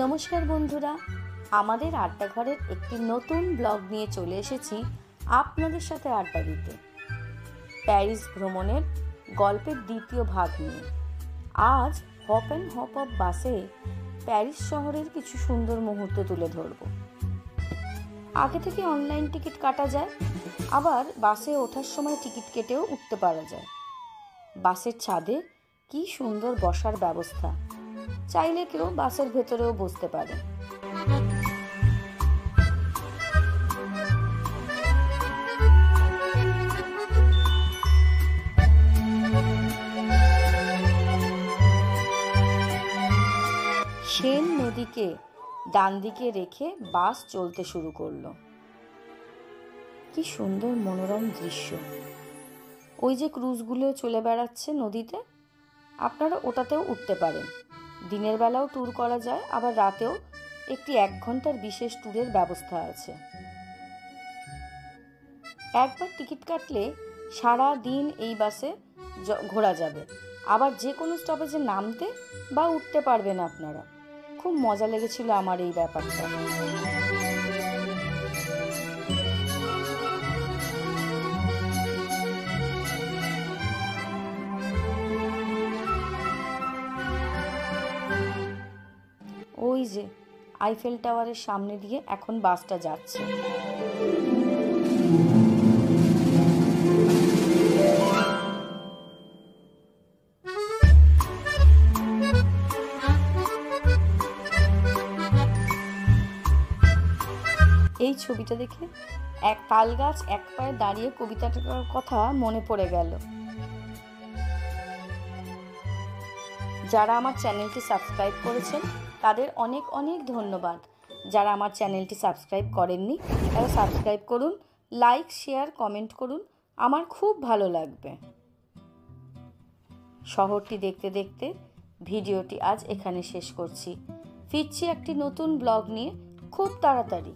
নমস্কার বন্ধুরা, আমাদের আড্ডাঘরের একটি নতুন ব্লগ নিয়ে চলে এসেছি আপনাদের সাথে আড্ডা দিতে। প্যারিস ভ্রমণের গল্পের দ্বিতীয় ভাগ নিয়ে আজ হপ অ্যান্ড হপ আপ বাসে প্যারিস শহরের কিছু সুন্দর মুহূর্ত তুলে ধরব। আগে থেকে অনলাইন টিকিট কাটা যায়, আবার বাসে ওঠার সময় টিকিট কেটেও উঠতে পারা যায়। বাসের ছাদে কি সুন্দর বসার ব্যবস্থা, চাইলে কেউ বাসের ভেতরেও বসতে পারে। সেন নদীকে ডান দিকে রেখে বাস চলতে শুরু করলো। কি সুন্দর মনোরম দৃশ্য। ওই যে ক্রুজগুলো চলে বেড়াচ্ছে নদীতে, আপনারা ওটাতেও উঠতে পারেন। দিনের বেলাও ট্যুর করা যায়, আবার রাতেও একটি 1 ঘন্টার বিশেষ ট্যুরের ব্যবস্থা আছে। একবার টিকিট কাটলে সারা দিন এই বাসে ঘোরা যাবে। আবার যে কোনো স্টপেজে নামতে বা উঠতে পারবেন আপনারা। খুব মজা লেগেছিল আমার এই ব্যাপারটা। ওই যে আইফেল টাওয়ারের সামনে দিয়ে এখন বাসটা যাচ্ছে। এই ছবিটা দেখে এক তাল গাছ এক পায়ে দাঁড়িয়ে কবিতাটার কথা মনে পড়ে গেল। যারা আমার চ্যানেলটি সাবস্ক্রাইব করেছেন তাদের অনেক অনেক ধন্যবাদ। যারা আমার চ্যানেলটি সাবস্ক্রাইব করেননি তারা সাবস্ক্রাইব করুন, লাইক, শেয়ার, কমেন্ট করুন, আমার খুব ভালো লাগবে। শহরটি দেখতে দেখতে ভিডিওটি আজ এখানে শেষ করছি। ফিরছি একটি নতুন ব্লগ নিয়ে খুব তাড়াতাড়ি।